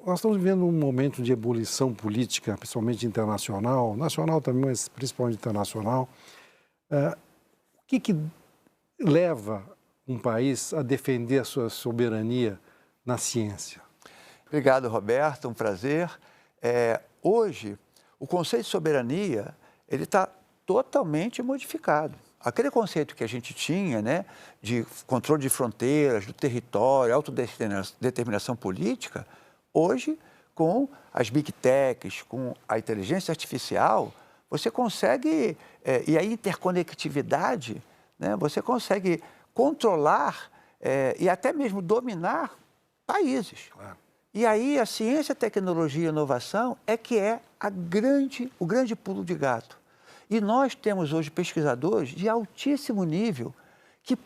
Nós estamos vivendo um momento de ebulição política, principalmente internacional, nacional também, mas principalmente internacional. O que leva um país a defender a sua soberania na ciência? Obrigado, Roberto, um prazer. Hoje, o conceito de soberania ele está totalmente modificado. Aquele conceito que a gente tinha, né, de controle de fronteiras, do território, autodeterminação política, hoje, com as big techs, com a inteligência artificial, você consegue, e a interconectividade, né, você consegue controlar e até mesmo dominar países. Claro. E aí a ciência, tecnologia e inovação é que é o grande pulo de gato. E nós temos hoje pesquisadores de altíssimo nível que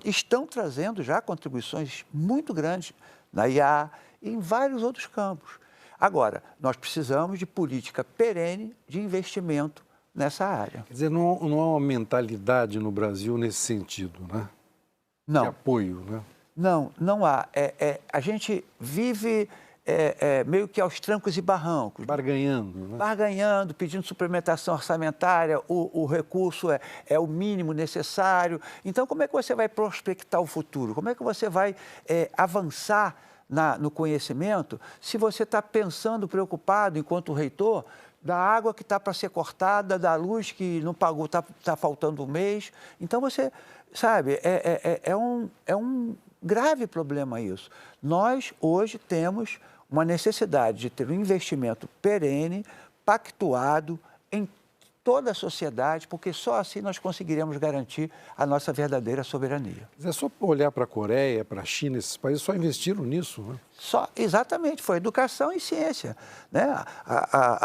estão trazendo já contribuições muito grandes na IA e em vários outros campos. Agora, nós precisamos de política perene de investimento nessa área. Quer dizer, não há uma mentalidade no Brasil nesse sentido, né? Não. De apoio, né? Não há. A gente vive meio que aos trancos e barrancos. Barganhando, né? Barganhando, pedindo suplementação orçamentária, o recurso é o mínimo necessário. Então, como é que você vai prospectar o futuro? Como é que você vai avançar no conhecimento se você está pensando, preocupado, enquanto reitor, da água que está para ser cortada, da luz que não pagou, está faltando um mês? Então, você, sabe, é um grave problema isso. Nós, hoje, temos uma necessidade de ter um investimento perene, pactuado em toda a sociedade, porque só assim nós conseguiremos garantir a nossa verdadeira soberania. É só olhar para a Coreia, para a China, esses países só investiram nisso, né? Exatamente, foi educação e ciência, né?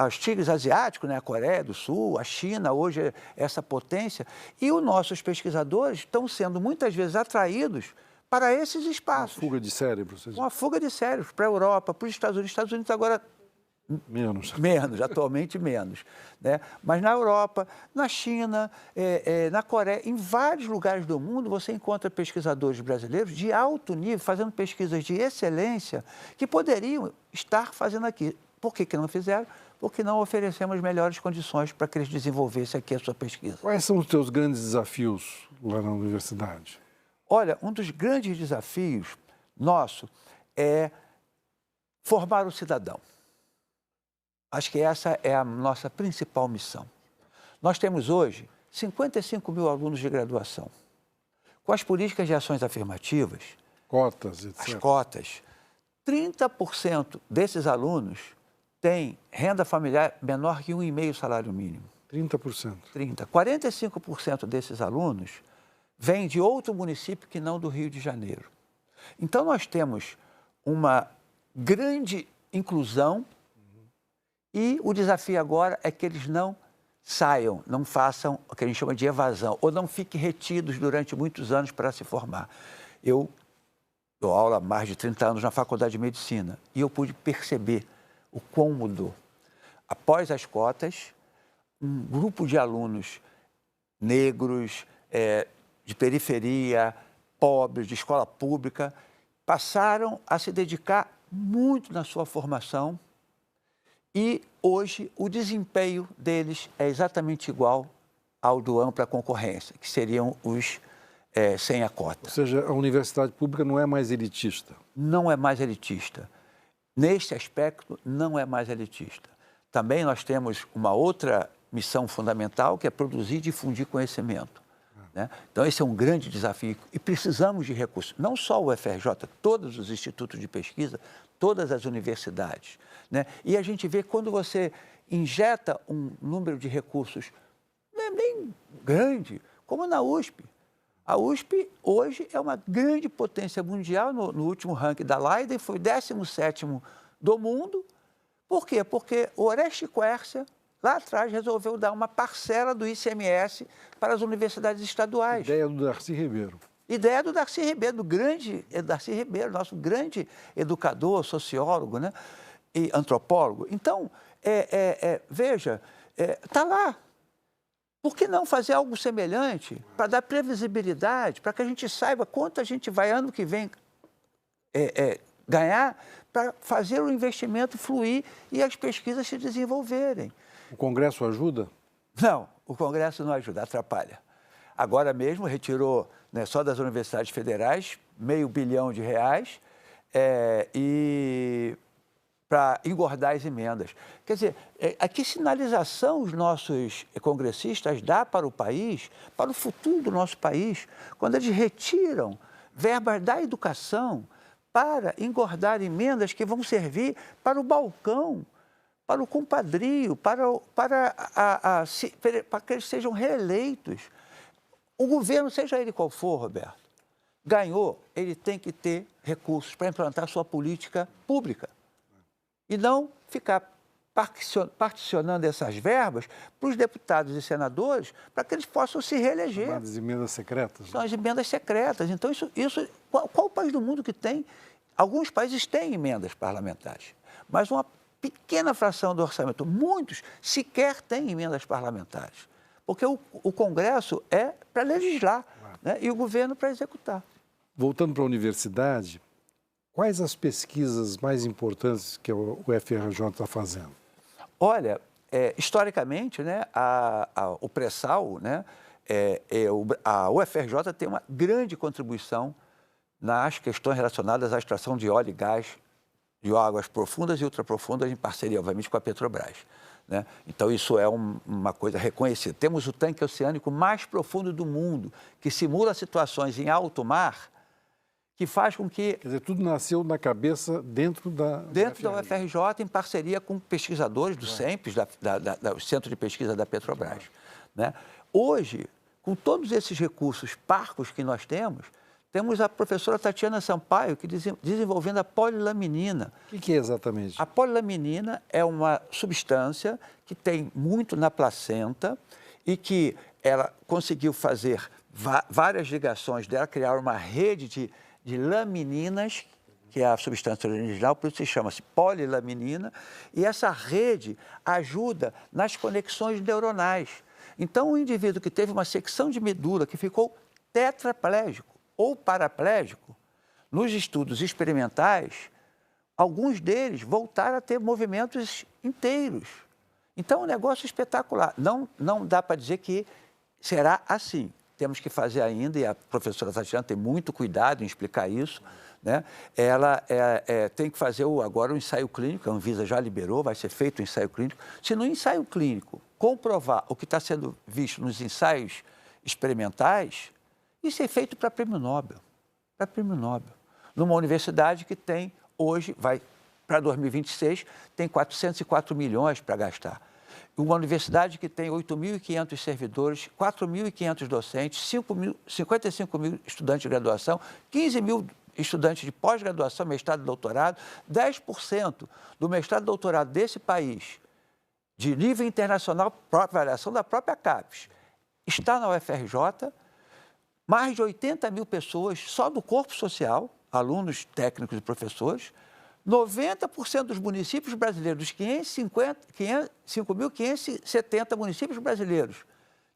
Os tigres asiáticos, né? A Coreia do Sul, a China, hoje é essa potência, e os nossos pesquisadores estão sendo muitas vezes atraídos para esses espaços. Uma fuga de cérebros. Uma fuga de cérebros para a Europa, para os Estados Unidos. Estados Unidos agora menos, atualmente menos, né? Mas na Europa, na China, na Coreia, em vários lugares do mundo, você encontra pesquisadores brasileiros de alto nível, fazendo pesquisas de excelência, que poderiam estar fazendo aqui. Por que não fizeram? Porque não oferecemos melhores condições para que eles desenvolvessem aqui a sua pesquisa. Quais são os teus grandes desafios lá na universidade? Olha, um dos grandes desafios nosso é formar o cidadão. Acho que essa é a nossa principal missão. Nós temos hoje 55 mil alunos de graduação. Com as políticas de ações afirmativas, cotas, etc. As cotas, 30% desses alunos têm renda familiar menor que 1,5 salário mínimo. 30%. 45% desses alunos vêm de outro município que não do Rio de Janeiro. Então, nós temos uma grande inclusão e o desafio agora é que eles não saiam, não façam o que a gente chama de evasão, ou não fiquem retidos durante muitos anos para se formar. Eu dou aula há mais de 30 anos na Faculdade de Medicina e eu pude perceber o quão mudou. Após as cotas, um grupo de alunos negros, de periferia, pobres, de escola pública, passaram a se dedicar muito na sua formação e hoje o desempenho deles é exatamente igual ao do ampla concorrência, que seriam os sem a cota. Ou seja, a universidade pública não é mais elitista. Não é mais elitista. Neste aspecto, não é mais elitista. Também nós temos uma outra missão fundamental, que é produzir e difundir conhecimento. Né? Então, esse é um grande desafio e precisamos de recursos. Não só o UFRJ, todos os institutos de pesquisa, todas as universidades. Né? E a gente vê quando você injeta um número de recursos bem grande, como na USP. A USP hoje é uma grande potência mundial, no último ranking da Leiden, foi o 17º do mundo. Por quê? Porque o Oreste Quercia, lá atrás, resolveu dar uma parcela do ICMS para as universidades estaduais. Ideia do Darcy Ribeiro. Ideia do Darcy Ribeiro, do grande Darcy Ribeiro, nosso grande educador, sociólogo, né? E antropólogo. Então, veja, está lá. Por que não fazer algo semelhante para dar previsibilidade, para que a gente saiba quanto a gente vai, ano que vem, ganhar, para fazer o investimento fluir e as pesquisas se desenvolverem. O Congresso ajuda? Não, o Congresso não ajuda, atrapalha. Agora mesmo retirou, né, só das universidades federais, R$500 bilhão e para engordar as emendas. Quer dizer, a que sinalização os nossos congressistas dão para o país, para o futuro do nosso país, quando eles retiram verbas da educação para engordar emendas que vão servir para o balcão, para o compadrio, para que eles sejam reeleitos. O governo, seja ele qual for, Roberto, ganhou, ele tem que ter recursos para implantar sua política pública. E não ficar particionando essas verbas para os deputados e senadores para que eles possam se reeleger. As emendas secretas. São as emendas secretas. Então, qual país do mundo que tem? Alguns países têm emendas parlamentares, mas uma pequena fração do orçamento, muitos sequer têm emendas parlamentares, porque o Congresso é para legislar, né, e o governo para executar. Voltando para a universidade, quais as pesquisas mais importantes que o UFRJ está fazendo? Olha, historicamente, né, o pré-sal, né, a UFRJ tem uma grande contribuição nas questões relacionadas à extração de óleo e gás de águas profundas e ultraprofundas, em parceria, obviamente, com a Petrobras, né? Então, isso é uma coisa reconhecida. Temos o tanque oceânico mais profundo do mundo, que simula situações em alto mar, que faz com que... Quer dizer, tudo nasceu na cabeça dentro da UFRJ, em parceria com pesquisadores do CENPES, do Centro de Pesquisa da Petrobras, né? Hoje, com todos esses recursos parcos que nós temos a professora Tatiana Sampaio desenvolvendo a polilaminina. O que é exatamente? A polilaminina é uma substância que tem muito na placenta e que ela conseguiu fazer várias ligações dela, criar uma rede de lamininas, que é a substância original, por isso se chama-se polilaminina, e essa rede ajuda nas conexões neuronais. Então, o indivíduo que teve uma secção de medula, que ficou tetraplégico ou paraplégico, nos estudos experimentais, alguns deles voltaram a ter movimentos inteiros. Então, é um negócio espetacular. Não dá para dizer que será assim. Temos que fazer ainda, e a professora Tatiana tem muito cuidado em explicar isso, né? Ela tem que fazer agora o ensaio clínico, a Anvisa já liberou, vai ser feito o ensaio clínico. Se no ensaio clínico comprovar o que está sendo visto nos ensaios experimentais, isso é feito para prêmio Nobel. Para prêmio Nobel. Numa universidade que tem, hoje, para 2026, tem 404 milhões para gastar. Uma universidade que tem 8.500 servidores, 4.500 docentes, 55 mil estudantes de graduação, 15 mil estudantes de pós-graduação, mestrado e doutorado, 10% do mestrado e doutorado desse país, de nível internacional, própria avaliação da própria CAPES, está na UFRJ. Mais de 80 mil pessoas só do corpo social, alunos, técnicos e professores. 90% dos municípios brasileiros, dos 5.570 municípios brasileiros,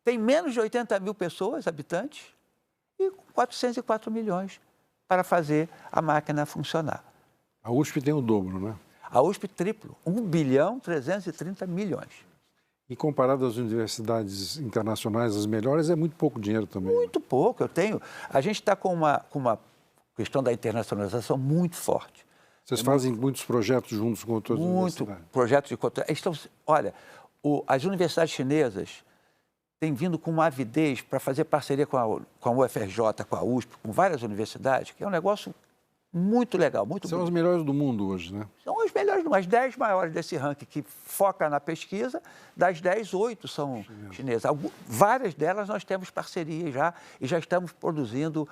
tem menos de 80 mil pessoas, habitantes, e 404 milhões para fazer a máquina funcionar. A USP tem o dobro, né? A USP triplo, 1.330 bilhões. E comparado às universidades internacionais, as melhores, é muito pouco dinheiro também. Muito pouco. A gente está com uma questão da internacionalização muito forte. Vocês fazem muitos projetos juntos com outras universidades? Muito projetos de... Olha, as universidades chinesas têm vindo com uma avidez para fazer parceria com a UFRJ, com a USP, com várias universidades, que é um negócio muito legal, muito São bonito. as melhores do mundo hoje, né? São as melhores, as 10 maiores desse ranking que foca na pesquisa, das 10, 8 são chinesas. Várias delas nós temos parcerias já e já estamos produzindo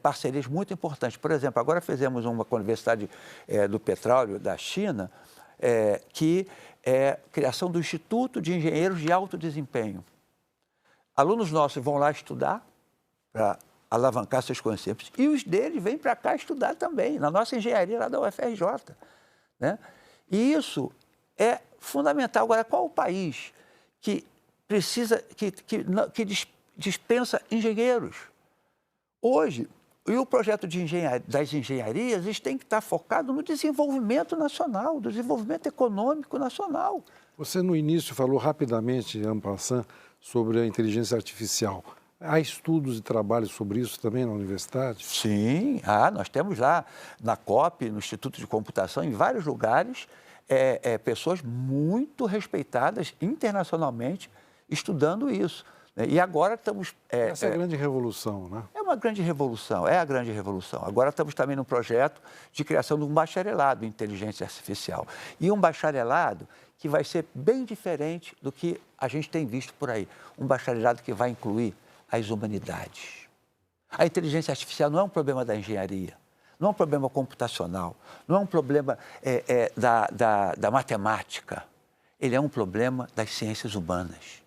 parcerias muito importantes. Por exemplo, agora fizemos uma com a Universidade do Petróleo da China, que é a criação do Instituto de Engenheiros de Alto Desempenho. Alunos nossos vão lá estudar para alavancar seus conhecimentos. E os deles vêm para cá estudar também, na nossa engenharia lá da UFRJ, né? E isso é fundamental. Agora, qual o país que precisa, que dispensa engenheiros? Hoje, o projeto das engenharias, eles têm que estar focados no desenvolvimento nacional, do desenvolvimento econômico nacional. Você, no início, falou rapidamente, en passant, sobre a inteligência artificial. Há estudos e trabalhos sobre isso também na universidade? Sim, nós temos lá na COP, no Instituto de Computação, em vários lugares, pessoas muito respeitadas internacionalmente estudando isso. E agora estamos... Essa é a grande revolução, né? É uma grande revolução, é a grande revolução. Agora estamos também num projeto de criação de um bacharelado em inteligência artificial. E um bacharelado que vai ser bem diferente do que a gente tem visto por aí. Um bacharelado que vai incluir as humanidades. A inteligência artificial não é um problema da engenharia, não é um problema computacional, não é um problema da matemática. Ele é um problema das ciências humanas.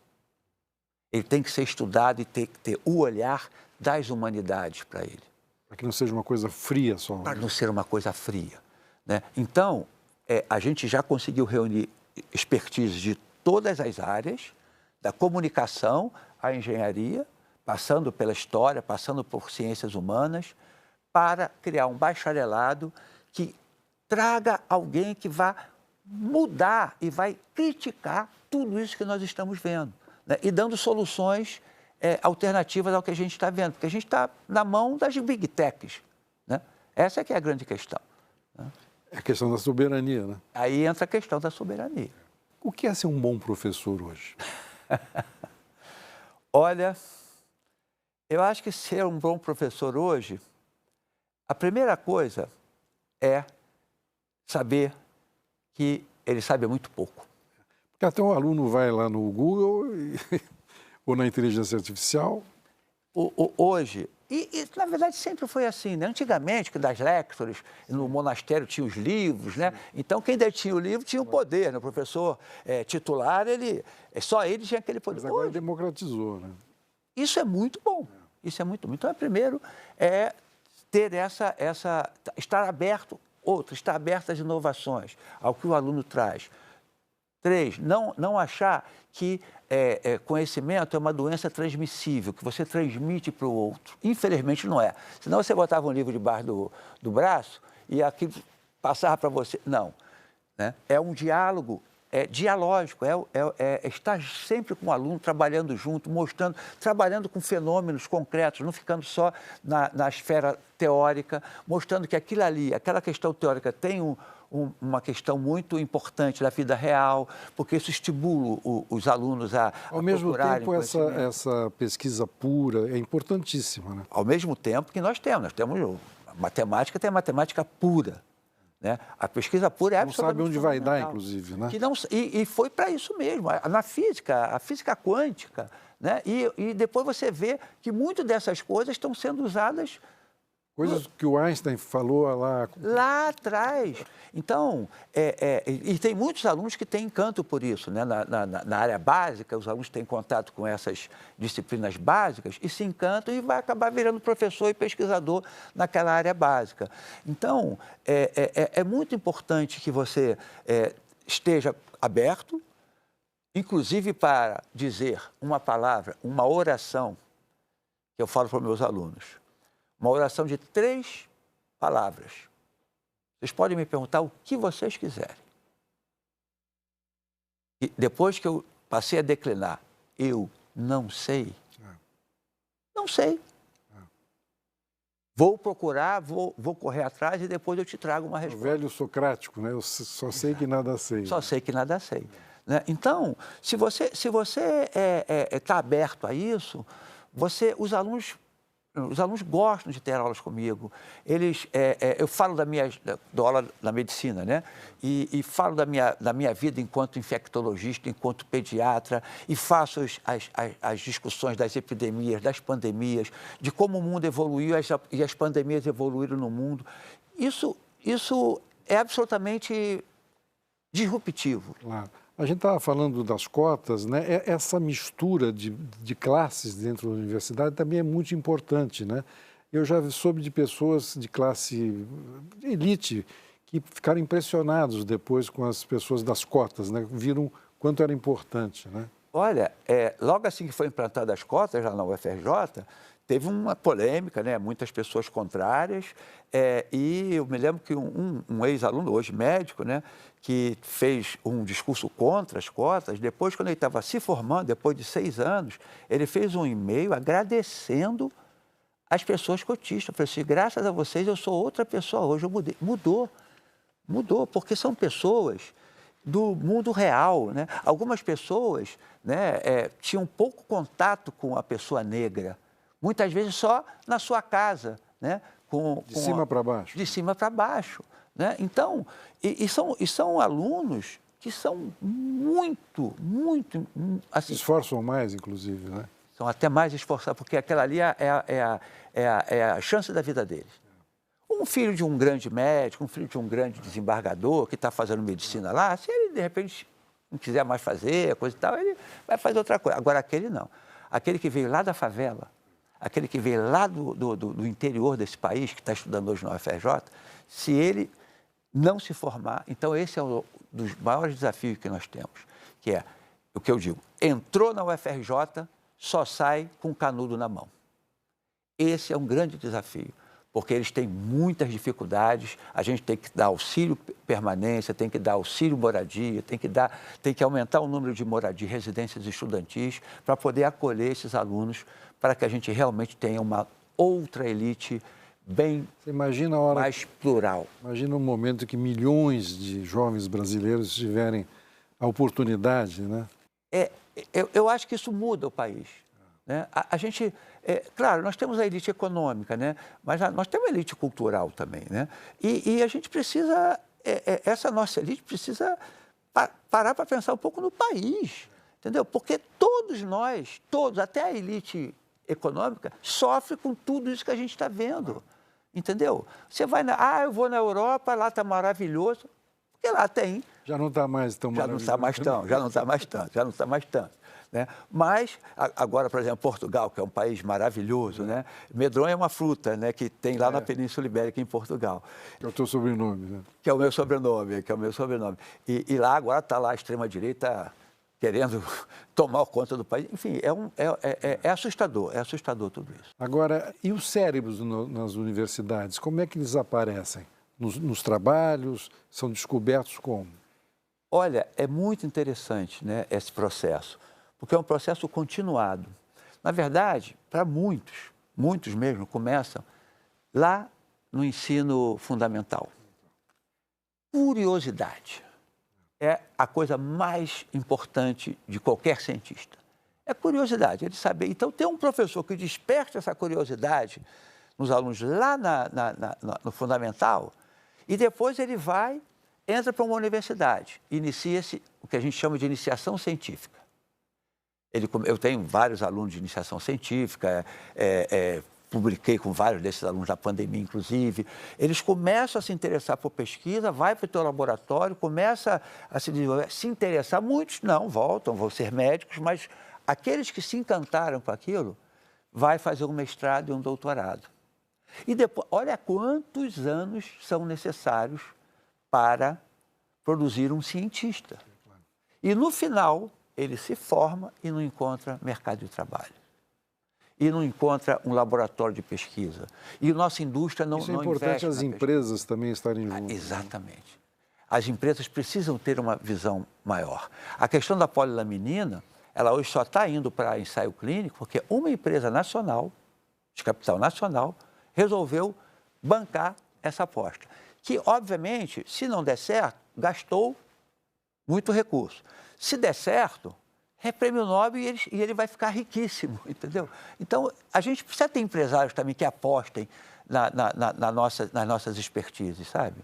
Ele tem que ser estudado e tem que ter o olhar das humanidades para ele. Para que não seja uma coisa fria só. Para não ser uma coisa fria, né? Então, a gente já conseguiu reunir expertise de todas as áreas, da comunicação à engenharia, passando pela história, passando por ciências humanas, para criar um bacharelado que traga alguém que vá mudar e vai criticar tudo isso que nós estamos vendo, né? E dando soluções alternativas ao que a gente está vendo, porque a gente está na mão das big techs, né? Essa é que é a grande questão, né? É a questão da soberania, né? Aí entra a questão da soberania. O que é ser um bom professor hoje? Olha, eu acho que ser um bom professor hoje, a primeira coisa é saber que ele sabe muito pouco. Porque até um aluno vai lá no Google ou na inteligência artificial. Hoje, e na verdade sempre foi assim, né? Antigamente, que das lectures, no monastério tinha os livros, né? Então quem detinha o livro tinha o poder, né? O professor titular, só ele tinha aquele poder. Mas agora Hoje, democratizou, né? isso é muito bom, isso é muito bom. Então, primeiro é ter estar aberto, estar aberto às inovações, ao que o aluno traz. 3, não achar que conhecimento é uma doença transmissível, que você transmite para o outro. Infelizmente não é. Senão você botava um livro debaixo do braço e aquilo passava para você. Não, né? É um diálogo dialógico, estar sempre com o aluno, trabalhando junto, mostrando, trabalhando com fenômenos concretos, não ficando só na esfera teórica, mostrando que aquilo ali, aquela questão teórica tem uma questão muito importante da vida real, porque isso estimula os alunos a Ao mesmo tempo, essa pesquisa pura é importantíssima, né? Ao mesmo tempo que nós temos a matemática, tem a matemática pura, né? A pesquisa pura é absolutamente não sabe onde vai dar, inclusive, né? E foi para isso mesmo, na física, a física quântica, né? E depois você vê que muitas dessas coisas estão sendo usadas... Coisas que o Einstein falou lá atrás. Então, e tem muitos alunos que têm encanto por isso, né? Na área básica, os alunos têm contato com essas disciplinas básicas e se encantam e vai acabar virando professor e pesquisador naquela área básica. Então, é muito importante que você esteja aberto, inclusive para dizer uma palavra, uma oração, que eu falo para os meus alunos. Uma oração de 3 palavras. Vocês podem me perguntar o que vocês quiserem. E depois que eu passei a declinar, eu não sei. Não sei. Vou procurar, vou correr atrás e depois eu te trago uma resposta. O velho socrático, né? Eu só sei que nada sei. Só sei que nada sei. Né? Então, se você está aberto a isso, os alunos gostam de ter aulas comigo. Eu falo da aula da medicina, né? E falo da minha vida enquanto infectologista, enquanto pediatra, e faço as discussões das epidemias, das pandemias, de como o mundo evoluiu e as pandemias evoluíram no mundo. Isso é absolutamente disruptivo. Claro. A gente estava falando das cotas, né? Essa mistura de classes dentro da universidade também é muito importante, né? Eu já soube de pessoas de classe elite que ficaram impressionados depois com as pessoas das cotas, né? Viram quanto era importante, né? Olha, logo assim que foi implantada as cotas lá na UFRJ, teve uma polêmica, né? Muitas pessoas contrárias, e eu me lembro que um ex-aluno, hoje médico, né? Que fez um discurso contra as cotas, depois, quando ele estava se formando, depois de 6 anos, ele fez um e-mail agradecendo as pessoas cotistas. Eu falei assim, graças a vocês eu sou outra pessoa hoje, eu mudei. Mudou, porque são pessoas do mundo real, né? Algumas pessoas, né, tinham pouco contato com a pessoa negra, muitas vezes só na sua casa, né? De cima para baixo. De cima para baixo, né? Então, são alunos que são muito, assim, Se esforçam mais, inclusive, né? são até mais esforçados, porque aquela ali é a chance da vida deles. Um filho de um grande médico, um filho de um grande desembargador que está fazendo medicina lá, se ele, de repente, não quiser mais fazer, coisa e tal, ele vai fazer outra coisa. Agora, aquele não. Aquele que veio lá da favela, aquele que veio lá do interior desse país, que está estudando hoje na UFRJ, se ele não se formar, então esse é um dos maiores desafios que nós temos, que é o que eu digo, entrou na UFRJ, só sai com o canudo na mão. Esse é um grande desafio, porque eles têm muitas dificuldades, a gente tem que dar auxílio permanência, tem que dar auxílio moradia, tem que aumentar o número de moradia, residências estudantis, para poder acolher esses alunos, para que a gente realmente tenha uma outra elite bem mais plural. Imagina um momento que milhões de jovens brasileiros tiverem a oportunidade, né? Eu acho que isso muda o país. Né? A gente, claro, nós temos a elite econômica, né? Mas nós temos a elite cultural também, né? E a gente precisa, essa nossa elite precisa parar para pensar um pouco no país, entendeu? Porque todos nós, até a elite econômica, sofre com tudo isso que a gente está vendo, entendeu? Você vai eu vou na Europa, lá está maravilhoso, porque lá tem... Já não está mais tão maravilhoso. Já não está mais tanto. Né? Mas, agora, por exemplo, Portugal, que é um país maravilhoso, né? Medronha é uma fruta, né, que tem lá na Península Ibérica, em Portugal. Que é o teu sobrenome, né? Que é o meu sobrenome, E lá agora está lá a extrema-direita querendo tomar conta do país. Enfim, é assustador tudo isso. Agora, e os cérebros nas universidades, como é que eles aparecem? Nos trabalhos, são descobertos como? Olha, é muito interessante, né, esse processo, porque é um processo continuado. Na verdade, para muitos mesmo, começam lá no ensino fundamental. Curiosidade é a coisa mais importante de qualquer cientista. É curiosidade, ele saber. Então, ter um professor que desperte essa curiosidade nos alunos lá no fundamental, e depois ele entra para uma universidade, inicia-se o que a gente chama de iniciação científica. Eu tenho vários alunos de iniciação científica, publiquei com vários desses alunos da pandemia, inclusive. Eles começam a se interessar por pesquisa, vai para o teu laboratório, começa a se desenvolver, se interessar. Muitos não voltam, vão ser médicos, mas aqueles que se encantaram com aquilo, vai fazer um mestrado e um doutorado. E depois, olha quantos anos são necessários para produzir um cientista. E no final, ele se forma e não encontra mercado de trabalho. E não encontra um laboratório de pesquisa. E a nossa indústria não investe. Isso é importante as empresas também estarem juntas. Exatamente. As empresas precisam ter uma visão maior. A questão da polilaminina, ela hoje só está indo para ensaio clínico porque uma empresa nacional, de capital nacional, resolveu bancar essa aposta. Que, obviamente, se não der certo, gastou muito recurso. Se der certo, é prêmio Nobel e ele vai ficar riquíssimo, entendeu? Então, a gente precisa ter empresários também que apostem nas nossas expertises, sabe?